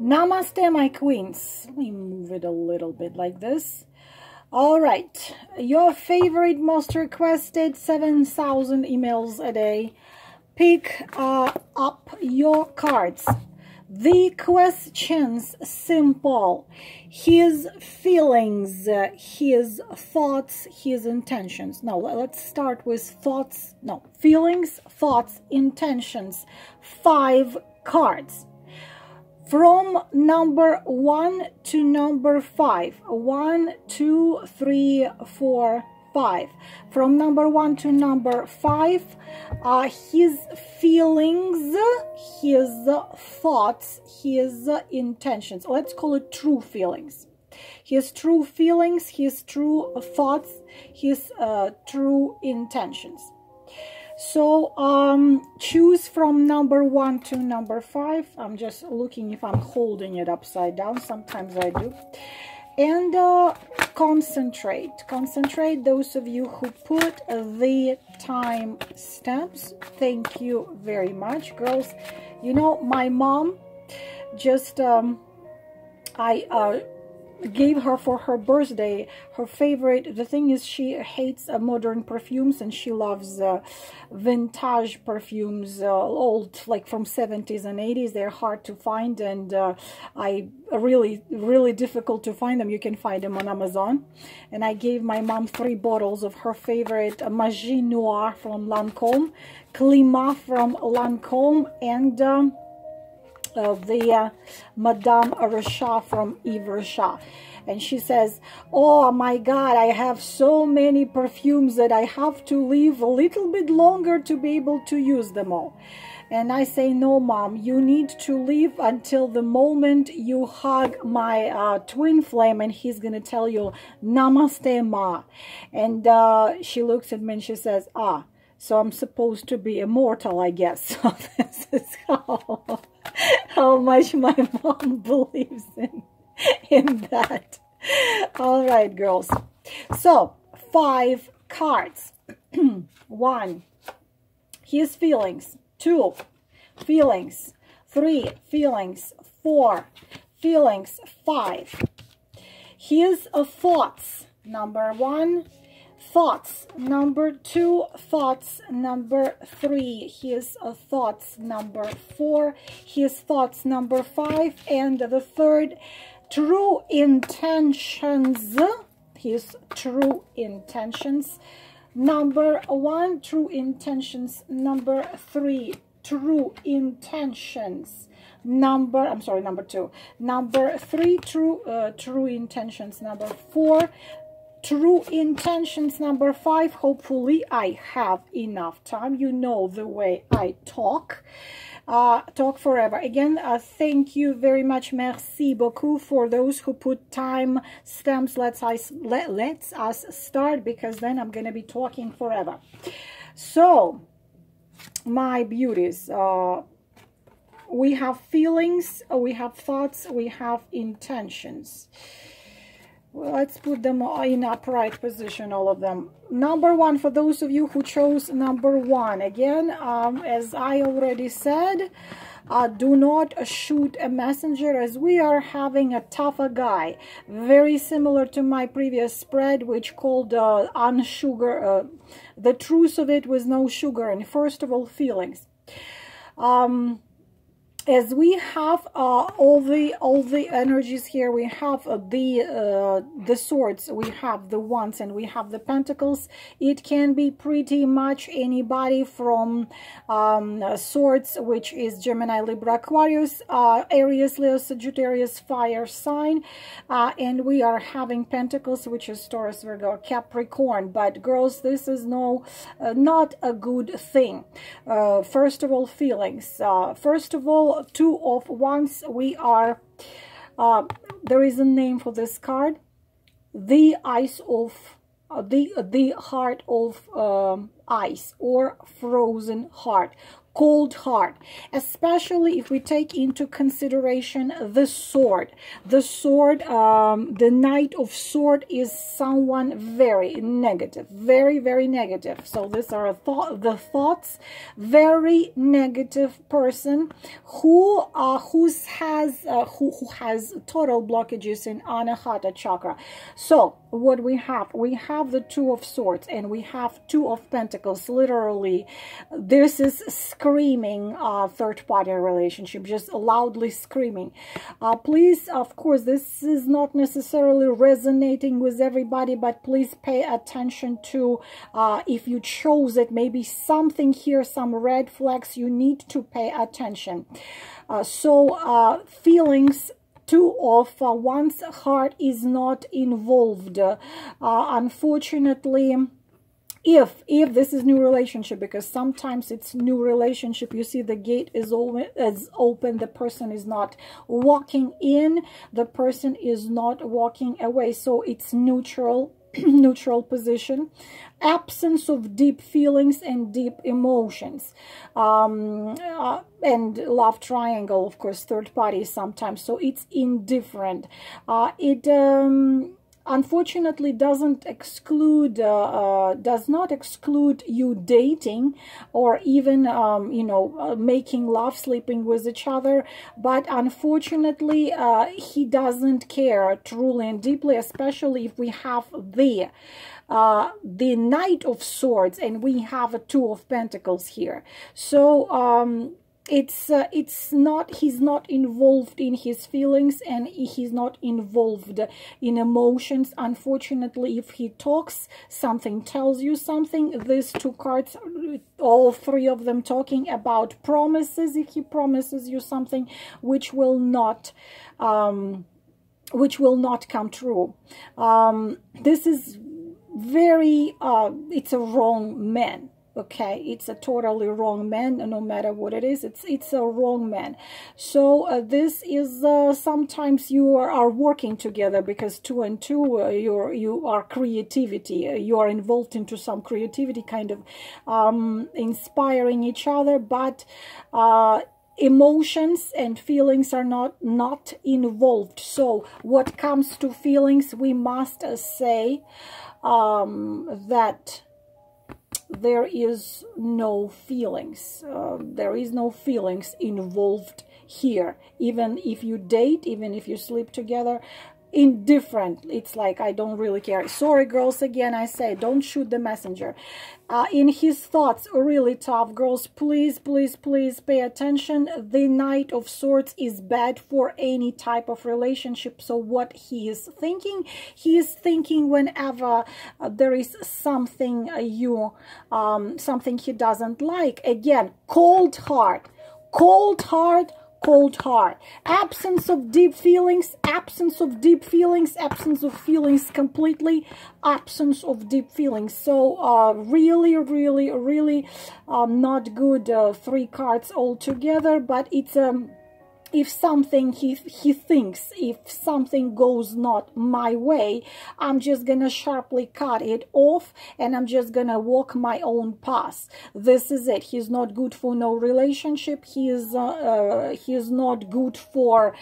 Namaste, my queens. Let me move it a little bit like this. All right. Your favorite, most requested 7,000 emails a day. Pick up your cards. The questions simple. His feelings, his thoughts, his intentions. Now, let's start with thoughts. No, feelings, thoughts, intentions. 5 cards. From number 1 to number 5. 1, 2, 3, 4, 5. From number 1 to number 5, his feelings, his thoughts, his intentions. Let's call it true feelings. His true feelings, his true thoughts, his true intentions. So choose from number 1 to number 5. I'm just looking if I'm holding it upside down. Sometimes I do. And concentrate. Concentrate, those of you who put the time stamps. Thank you very much, girls. You know, my mom just, I gave her for her birthday her favorite. The thing is, she hates modern perfumes and she loves vintage perfumes, old, like from 70s and 80s. They're hard to find, and I really difficult to find them. You can find them on Amazon. And I gave my mom 3 bottles of her favorite Magie Noir from Lancôme, Climat from Lancôme, and the Madame Rachat from Yves Rachat. And she says, oh my God, I have so many perfumes that I have to leave a little bit longer to be able to use them all. And I say, no, Mom, you need to leave until the moment you hug my twin flame, and he's going to tell you, Namaste, Ma. And she looks at me and she says, ah, so I'm supposed to be immortal, I guess. So this is how much my mom believes in that. All right, girls. So 5 cards. 1, his feelings. 2, feelings. 3, feelings. 4, feelings. 5, his thoughts. Number 1, thoughts. Number 2, thoughts. Number 3, his thoughts. Number 4, his thoughts. Number 5, and the third, true intentions. His true intentions. Number 1, true intentions. Number 3, true intentions. Number 2. Number 3, true intentions. Number 4, true intentions. Number 5, hopefully I have enough time. You know the way I talk. Talk forever. Again, thank you very much. Merci beaucoup for those who put time stamps. Let's us start, because then I'm going to be talking forever. So, my beauties, we have feelings, we have thoughts, we have intentions. Well, let's put them in upright position, all of them. Number 1, for those of you who chose number 1, again, as I already said, do not shoot a messenger, as we are having a tougher guy. Very similar to my previous spread, which called unsugar. The truth of it was no sugar. And first of all, feelings. As we have all the energies here, we have the swords, we have the wands, and we have the pentacles. It can be pretty much anybody from swords, which is Gemini, Libra, Aquarius, Aries, Leo, Sagittarius, fire sign, and we are having pentacles, which is Taurus, Virgo, Capricorn. But girls, this is not a good thing. First of all, feelings. First of all, 2 of Wands. We are there is a name for this card, the ice of the heart of ice, or frozen heart. cold heart, especially if we take into consideration the sword. The sword, the Knight of Sword is someone very negative, very, very negative. So these are the thoughts, very negative person who has total blockages in Anahata chakra. So what we have the Two of Swords and we have Two of Pentacles. Literally, this is screaming third-party relationship, just loudly screaming. Please, of course, this is not necessarily resonating with everybody, but please pay attention to, if you chose it, maybe something here, some red flags, you need to pay attention. Feelings, two of one's heart is not involved. Unfortunately, if this is new relationship, because sometimes it's new relationship, you see the gate is open, the person is not walking in, the person is not walking away, so it's neutral. Neutral position, absence of deep feelings and deep emotions, and love triangle, of course, third party sometimes, so it's indifferent. Unfortunately doesn't exclude, does not exclude you dating or even, making love, sleeping with each other. But unfortunately, he doesn't care truly and deeply, especially if we have the Knight of Swords and we have a Two of Pentacles here. So, it's not, he's not involved in his feelings and he's not involved in emotions. Unfortunately, if he talks, something tells you something. These two cards, all three of them talking about promises. If he promises you something which will not come true. This is very, it's a wrong man. Okay, it's a totally wrong man, no matter what it is, it's a wrong man. So this is sometimes you are working together, because two and two, you are creativity, you are involved into some creativity, kind of inspiring each other, but emotions and feelings are not involved. So what comes to feelings, we must say that there is no feelings. There is no feelings involved here. Even if you date, even if you sleep together, indifferent. It's like, I don't really care. Sorry, girls, again, I say, don't shoot the messenger. In his thoughts, really tough. Girls, please, please, please pay attention. The Knight of Swords is bad for any type of relationship. So what he is thinking whenever there is something something he doesn't like. Again, cold heart, cold heart, cold heart, absence of deep feelings, absence of deep feelings, absence of feelings completely, absence of deep feelings. So really, really, really not good. Three cards altogether, but it's if something he thinks, if something goes not my way, I'm just gonna sharply cut it off and I'm just gonna walk my own path. This is it. He's not good for no relationship. He is not good for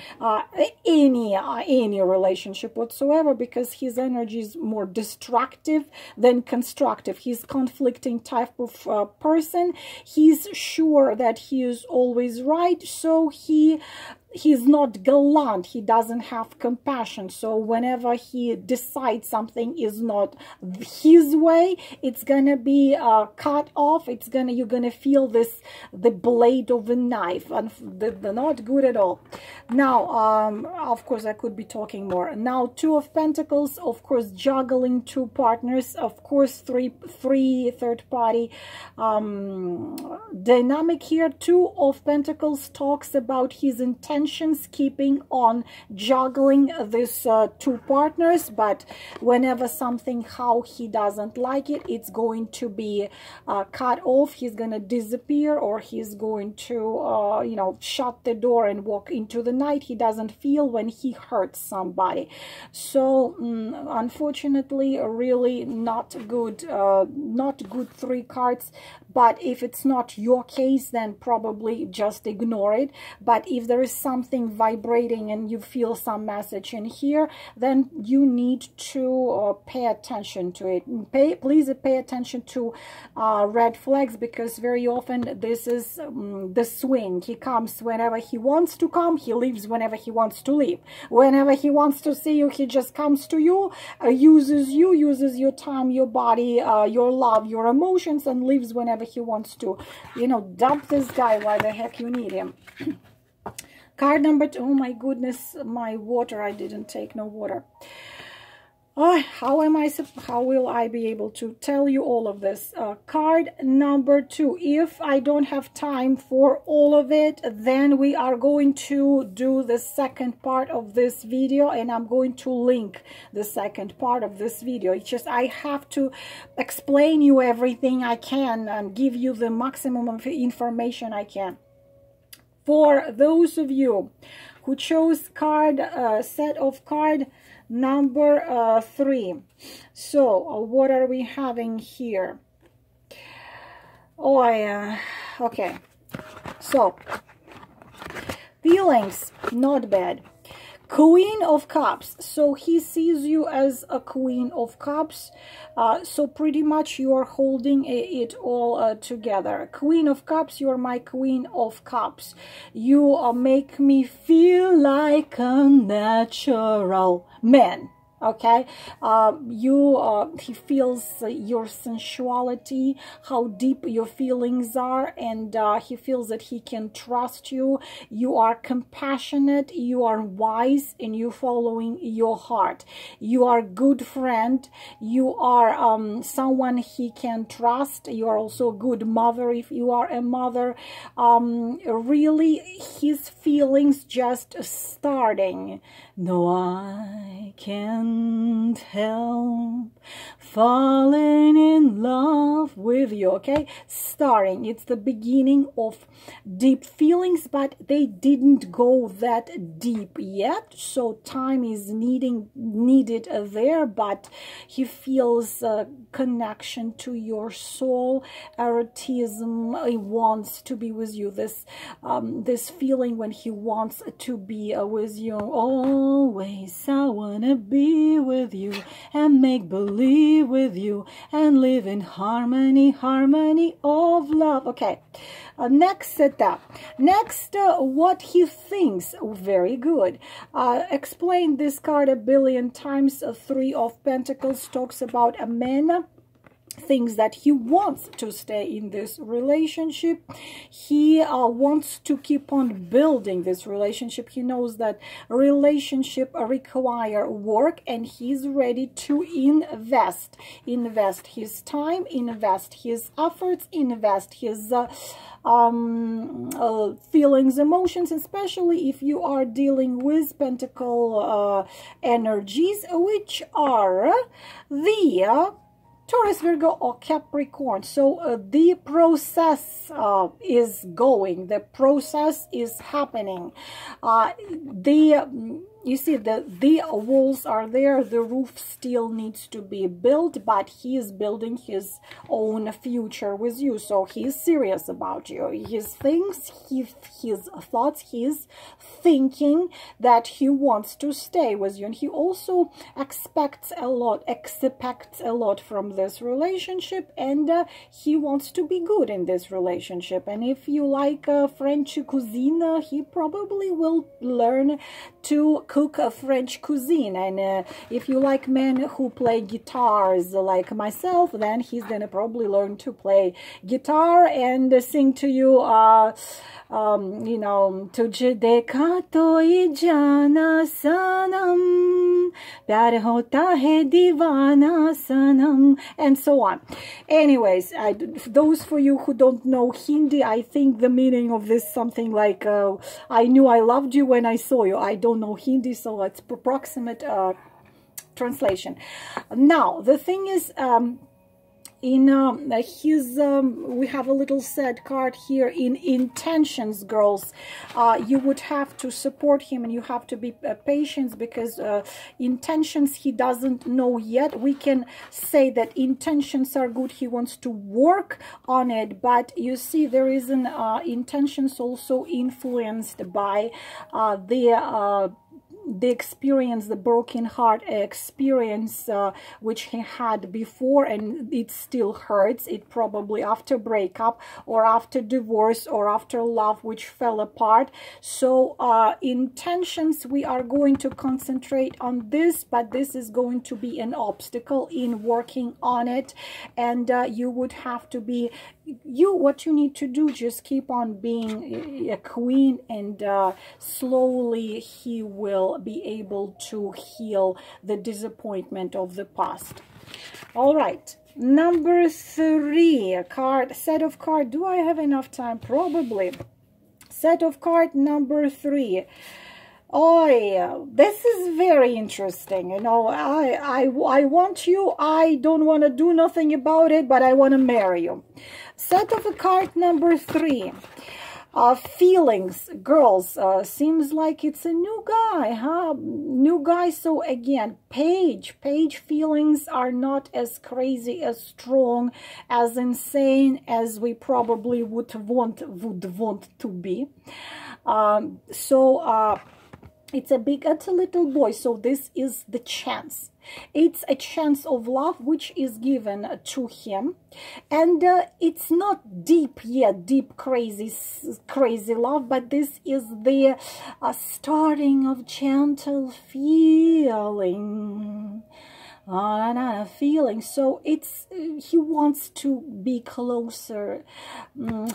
any relationship whatsoever, because his energy is more destructive than constructive. He's conflicting type of person. He's sure that he is always right, so he's not gallant, he doesn't have compassion. So whenever he decides something is not his way, it's gonna be cut off. You're gonna feel the blade of a knife, and they're not good at all. Now, of course, I could be talking more. Now, Two of Pentacles, of course, juggling two partners, of course, three third party dynamic here. Two of Pentacles talks about his intentions, keeping on juggling these two partners, but whenever how he doesn't like it, it's going to be cut off. He's gonna disappear, or he's going to shut the door and walk into the night. He doesn't feel when he hurts somebody. So unfortunately, really not good three cards. but if it's not your case, then probably just ignore it. But if there is something vibrating and you feel some message in here, then you need to pay attention to it. Please pay attention to red flags, because very often this is the swing. He comes whenever he wants to come, he leaves whenever he wants to leave. Whenever he wants to see you, he just comes to you, uses your time, your body, your love, your emotions, and leaves whenever he wants to. You know, dump this guy. Why the heck you need him? Card number 2. Oh my goodness, my water. I didn't take no water. How will I be able to tell you all of this? Card number 2. If I don't have time for all of it, then we are going to do the second part of this video, and I'm going to link the second part of this video. It's just I have to explain you everything I can and give you the maximum of information I can. For those of you who chose set of card number 3. So what are we having here? Okay, so feelings, not bad. Queen of Cups. So he sees you as a Queen of Cups. So pretty much you are holding it all together. Queen of Cups, you're my Queen of Cups. You make me feel like a natural man. Okay, he feels your sensuality, how deep your feelings are, and he feels that he can trust you. You are compassionate, you are wise, and you following your heart. You are a good friend, you are someone he can trust. You are also a good mother if you are a mother. Really, his feelings just starting. No, I can't help falling in love with you. Okay, starting. It's the beginning of deep feelings, but they didn't go that deep yet. So time is needed there, but he feels a connection to your soul, erotism. He wants to be with you. This feeling when he wants to be with you. Always I wanna be with you and make believe with you and live in harmony of love. Okay, next setup. Next, what he thinks. Very good. Explain this card a billion times. 3 of Pentacles talks about a man, things that he wants to stay in this relationship. He wants to keep on building this relationship. He knows that relationship require work, and he's ready to invest his time, invest his efforts, invest his feelings, emotions, especially if you are dealing with Pentacle energies, which are the Taurus, Virgo, or Capricorn. So the process is going. The process is happening. You see, the walls are there. The roof still needs to be built, but he is building his own future with you. So he's serious about you. His things, his thoughts, he's thinking that he wants to stay with you. And he also expects a lot from this relationship, and he wants to be good in this relationship. And if you like French cuisine, he probably will learn to cook a French cuisine. And if you like men who play guitars like myself, then he's gonna probably learn to play guitar and sing to you you know, tujhe dekha to jana sanam, pyar hota hai divana sanam, and so on. Anyways, those for you who don't know Hindi, I think the meaning of this something like I knew I loved you when I saw you. I don't know Hindi, so it's approximate translation. Now the thing is, in his we have a little sad card here in intentions, girls. You would have to support him, and you have to be patient, because intentions he doesn't know yet. We can say that intentions are good, he wants to work on it, but you see there is an intentions also influenced by the experience, the broken heart experience which he had before, and it still hurts. It probably after breakup or after divorce or after love which fell apart. So intentions, we are going to concentrate on this, but this is going to be an obstacle in working on it, and you would have to be what you need to do, just keep on being a queen, and slowly he will be able to heal the disappointment of the past. All right, number 3 card, set of card. Do I have enough time? Probably. Set of card number 3. Oh yeah, this is very interesting. You know, I want you. I don't want to do nothing about it, but I want to marry you. Set of a card number 3. Feelings, girls, seems like it's a new guy, huh? New guy. So again, page feelings are not as crazy, as strong, as insane as we probably would want to be. It's a little boy, so this is the chance. It's a chance of love which is given to him, and it's not deep yet, deep crazy love, but this is the starting of gentle feeling. Feeling. So it's he wants to be closer.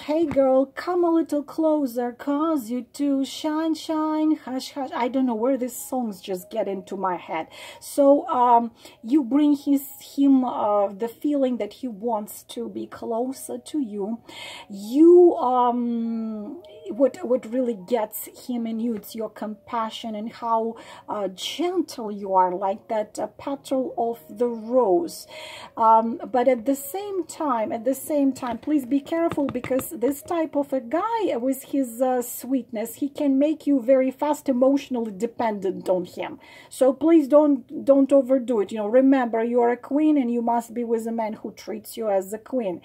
Hey girl, come a little closer, cause you too shine, hush, hush. I don't know where these songs just get into my head. So you bring him the feeling that he wants to be closer to you. You what really gets him in you, it's your compassion and how gentle you are, like that petal of the rose. But at the same time, please be careful, because this type of a guy with his sweetness, he can make you very fast emotionally dependent on him. So please don't overdo it. You know, remember, you are a queen and you must be with a man who treats you as a queen.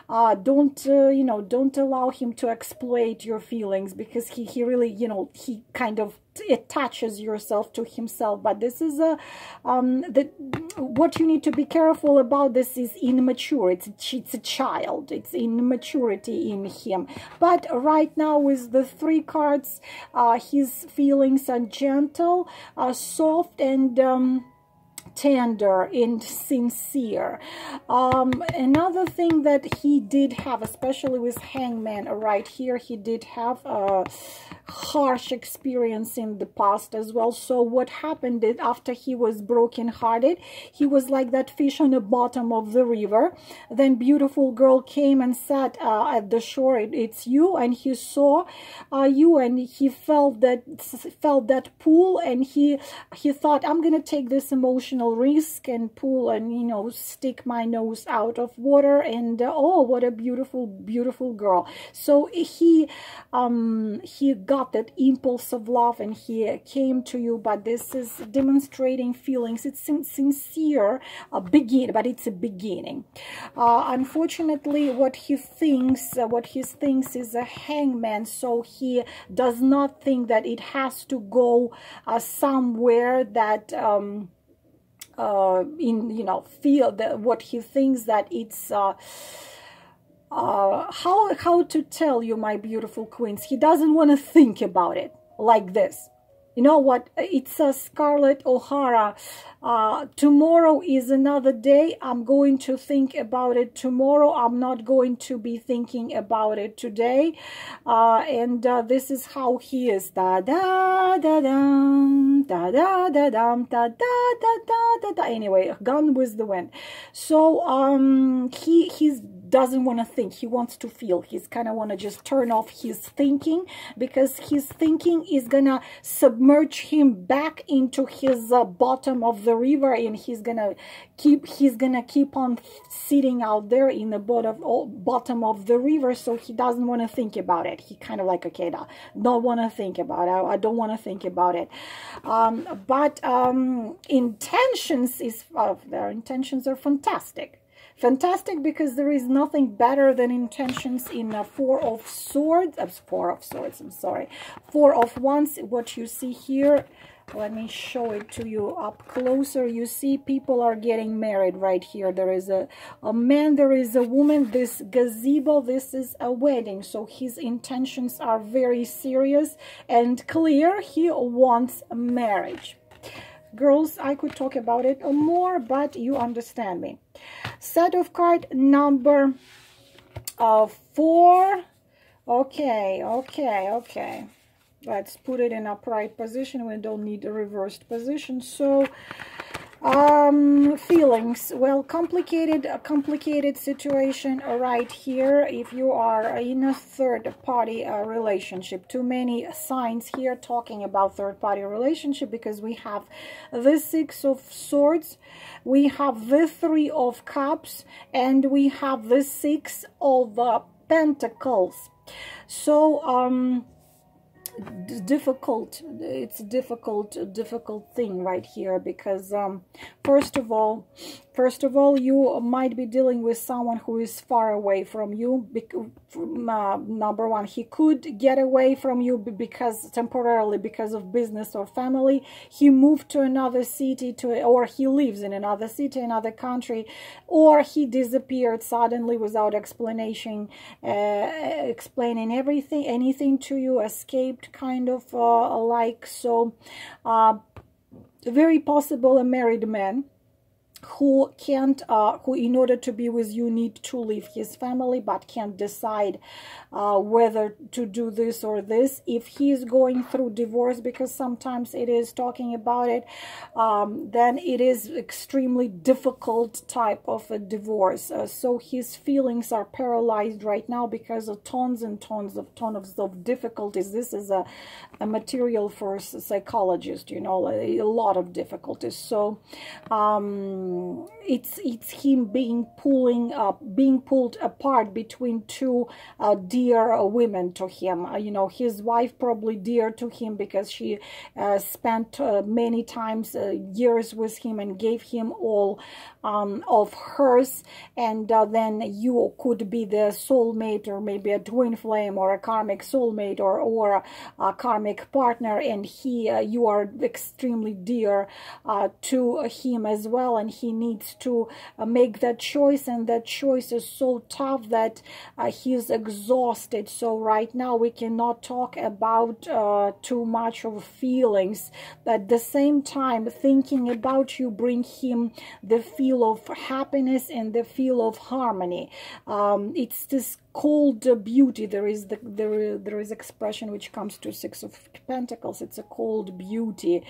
Don't allow him to exploit your feelings, because he really, you know, he kind of attaches yourself to himself. But this is what you need to be careful about. This is immature. It's a child. It's immaturity in him. But right now with the 3 cards, his feelings are gentle, soft, and tender and sincere. Another thing that he did have, especially with Hangman right here, he did have a harsh experience in the past as well. So what happened is, after he was broken-hearted, he was like that fish on the bottom of the river. Then beautiful girl came and sat at the shore. It's you, and he saw you, and he felt that pull, and he thought, I'm gonna take this emotional risk and pull and, you know, stick my nose out of water, and oh, what a beautiful girl. So he got that impulse of love, and he came to you. But this is demonstrating feelings. It's sincere begin, but it's a beginning. Unfortunately, what he thinks is a hangman. So he does not think that it has to go somewhere that feel that what he thinks that it's how to tell you, my beautiful queens, he doesn't want to think about it like this. You know what? It's a Scarlett O'Hara. Tomorrow is another day. I'm going to think about it tomorrow. I'm not going to be thinking about it today. And this is how he is. Da da da dum, da da da dum, da da da da da da. Anyway, Gone with the Wind. So he's doesn't want to think. He wants to feel. He's kind of want to just turn off his thinking, because his thinking is gonna submerge him back into his bottom of the river, and he's gonna keep on sitting out there in the bottom of the river. So he doesn't want to think about it. He kind of like, okay, don't want to think about it. I don't want to think about it. But intentions their intentions are fantastic. Fantastic, because there is nothing better than intentions in a Four of Wands. What you see here, let me show it to you up closer. You see people are getting married right here. There is a man, there is a woman. This gazebo, this is a wedding. So his intentions are very serious and clear. He wants marriage. Girls, I could talk about it more, but you understand me. Set of card number 4. Okay. Let's put it in upright position. We don't need a reversed position. So feelings, well, complicated situation right here. If you are in a third-party relationship, too many signs here talking about third-party relationship, because we have the Six of Swords, we have the Three of Cups, and we have the Six of Pentacles. So it's a difficult thing right here, because first of all you might be dealing with someone who is far away from you. Number one, he could get away from you because temporarily, because of business or family. He moved to another city, or he lives in another city, another country, or he disappeared suddenly without explanation, explaining anything to you, escaped kind of like. So very possible a married man who can't who in order to be with you need to leave his family, but can't decide whether to do this or this. If he is going through divorce, because sometimes it is talking about it, then it is extremely difficult type of a divorce. So his feelings are paralyzed right now because of tons and tons of difficulties. This is a material for a psychologist, you know, a lot of difficulties. So it's him being pulled apart between two dear women to him. You know, his wife probably dear to him because she spent many times years with him and gave him all of hers, and then you could be the soulmate, or maybe a twin flame, or a karmic soulmate, or a karmic partner, and you are extremely dear to him as well, and he needs to make that choice, and that choice is so tough that he's exhausted. So right now we cannot talk about too much of feelings. At the same time, thinking about you bring him the feel of happiness and the feel of harmony. It's this cold beauty. There is expression which comes to Six of Pentacles. It's a cold beauty,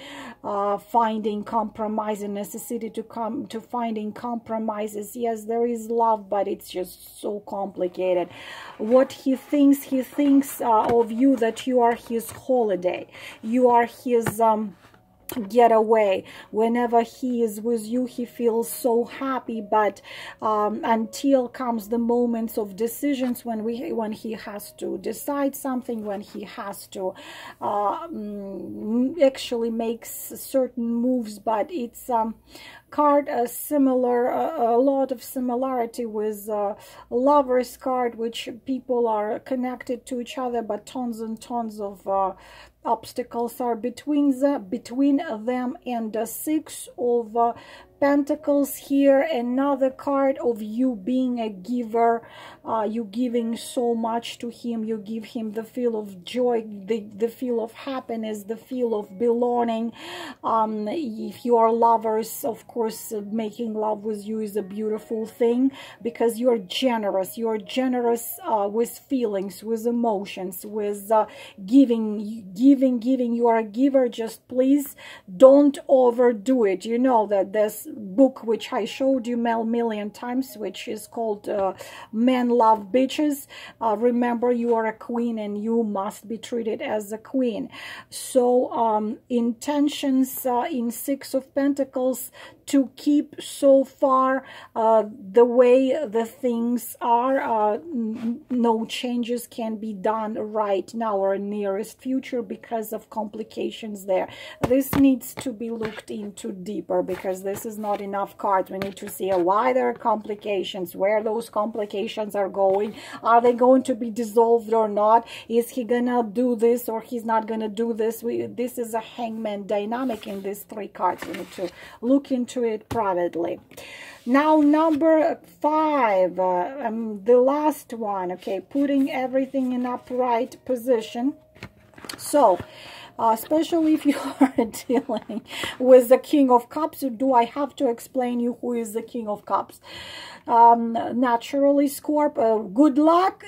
finding compromise and necessity to finding compromises. Yes, there is love, but it's just so complicated. What he thinks of you, that you are his holiday, you are his getaway. Whenever he is with you, he feels so happy, but until comes the moments of decisions, when he has to decide something, when he has to actually makes certain moves. But it's card similar, a lot of similarity with Lover's card, which people are connected to each other, but tons and tons of obstacles are between them. And the Six of Pentacles here, another card of you being a giver. You giving so much to him. You give him the feel of joy, the feel of happiness, the feel of belonging. If you are lovers, of course, making love with you is a beautiful thing, because you're generous. You're generous with feelings, with emotions, with giving. You are a giver. Just please don't overdo it. You know that this book which I showed you a million times, which is called Men Love Bitches. Remember, you are a queen and you must be treated as a queen. So intentions in Six of Pentacles to keep so far the way the things are. No changes can be done right now or nearest future because of complications there. This needs to be looked into deeper, because this is not enough cards. We need to see why there are complications, where those complications are going. Are they going to be dissolved or not? Is he gonna do this or he's not gonna do this? This is a hangman dynamic in these three cards. We need to look into it privately. Now, number 5, the last one. Okay, putting everything in upright position. So especially if you are dealing with the King of Cups. Do I have to explain you who is the King of Cups? Naturally, Scorp, good luck.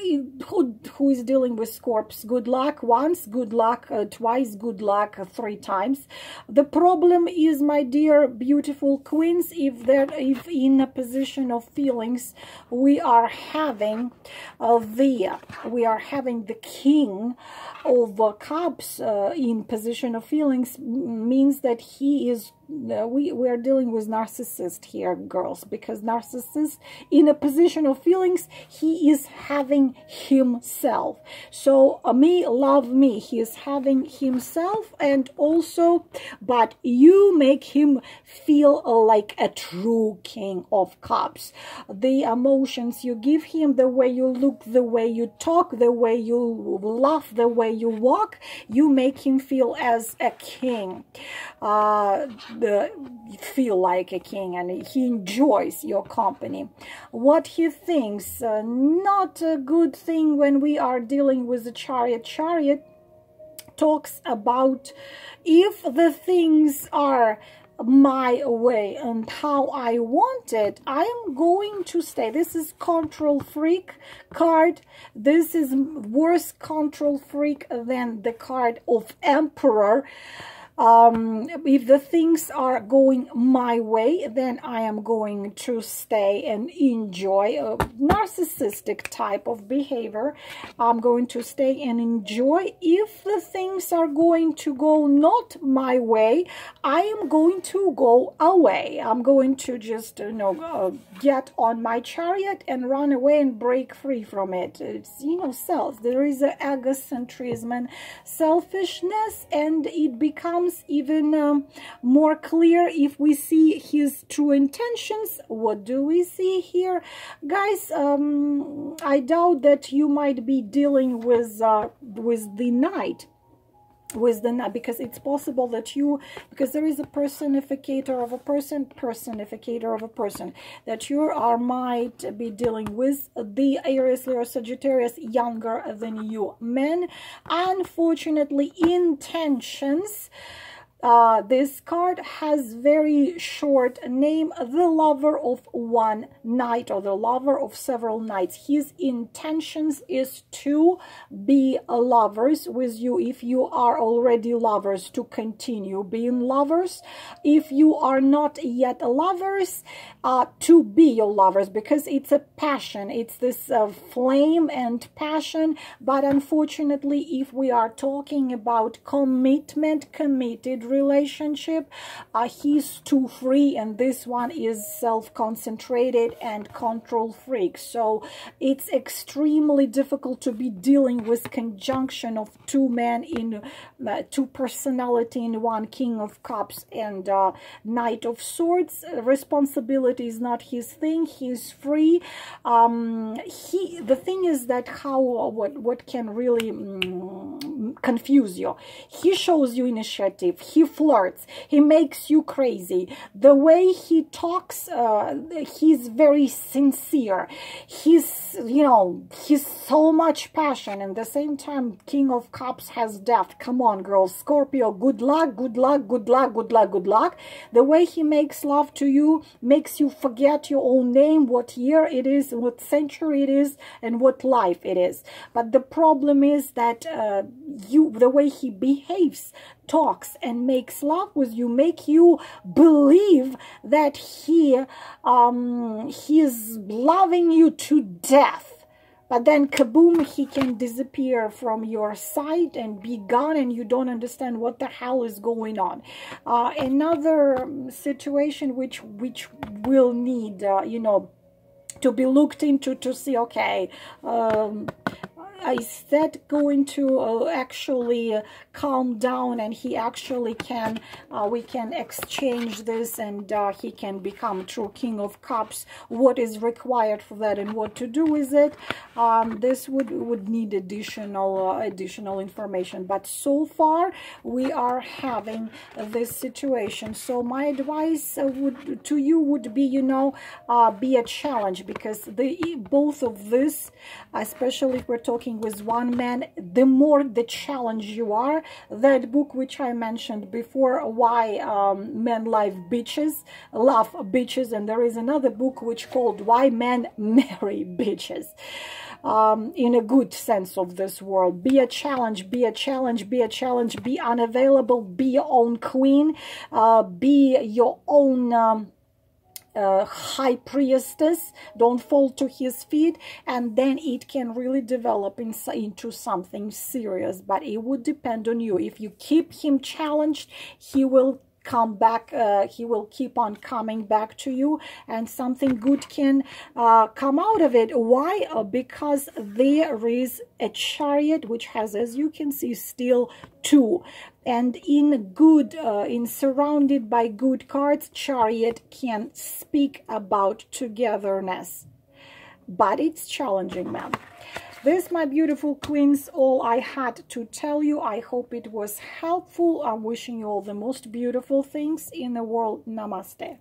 Who is dealing with Scorps? Good luck once, good luck twice, good luck 3 times. The problem is, my dear beautiful queens, if in a position of feelings we are having the King of Cups in position of feelings, means that he is we are dealing with narcissist here, girls, because narcissist in a position of feelings, he is having himself. So me, love me, he is having himself, and also, but you make him feel like a true King of Cups. The emotions you give him, the way you look, the way you talk, the way you laugh, the way you walk, you make him feel as a king. Feel like a king, and he enjoys your company. What he thinks, not a good thing when we are dealing with the Chariot. Chariot talks about if the things are my way and how I want it, I am going to stay. This is control freak card. This is worse control freak than the card of Emperor. If the things are going my way, then I am going to stay and enjoy a narcissistic type of behavior. I'm going to stay and enjoy. If the things are going to go not my way, I am going to go away. I'm going to just, get on my chariot and run away and break free from it. It's, self. There is an egocentrism and selfishness, and it becomes even more clear if we see his true intentions. What do we see here, guys? I doubt that you might be dealing with the Knight. Because it's possible that because there is a personificator of a person, that you might be dealing with the Aries, Leo, Sagittarius, younger than you. Men, unfortunately, intentions. This card has very short name, the lover of one night, or the lover of several nights. His intentions is to be lovers with you. If you are already lovers, to continue being lovers. If you are not yet lovers, to be your lovers, because it's a passion. It's this flame and passion. But unfortunately, if we are talking about commitment, committed relationship, he's too free, and this one is self-concentrated and control freak. So it's extremely difficult to be dealing with conjunction of 2 men in 2 personality in one, King of Cups and Knight of Swords. Responsibility is not his thing. He's free. The thing is that what can really confuse you. He shows you initiative. He flirts. He makes you crazy. The way he talks, he's very sincere. He's so much passion. And at the same time, King of Cups has depth. Come on, girls. Scorpio, good luck, good luck, good luck, good luck, good luck. The way he makes love to you makes you forget your own name, what year it is, what century it is, and what life it is. But the problem is that the way he behaves talks and makes love with you, make you believe that he is loving you to death. But then, kaboom, he can disappear from your sight and be gone, and you don't understand what the hell is going on. Another situation which will need, you know, to be looked into to see, okay, is that going to actually calm down, and he actually can, we can exchange this, and he can become true King of Cups. What is required for that and what to do with it? This would need additional information. But so far we are having this situation. So my advice to you would be, you know, be a challenge, because both of this, especially if we're talking with one man, the more the challenge you are. That book which I mentioned before, Why Men Love Bitches, and there is another book which called Why Men Marry Bitches. In a good sense of this word. Be a challenge, be a challenge, be a challenge, be unavailable, be your own queen, be your own high priestess. Don't fall to his feet, and then it can really develop into something serious. But it would depend on you. If you keep him challenged, he will come back, he will keep on coming back to you, and something good can come out of it. Why? Because there is a Chariot which has, as you can see, still 2, and in surrounded by good cards, Chariot can speak about togetherness, but it's challenging, man. This, my beautiful queens, all I had to tell you. I hope it was helpful. I'm wishing you all the most beautiful things in the world. Namaste.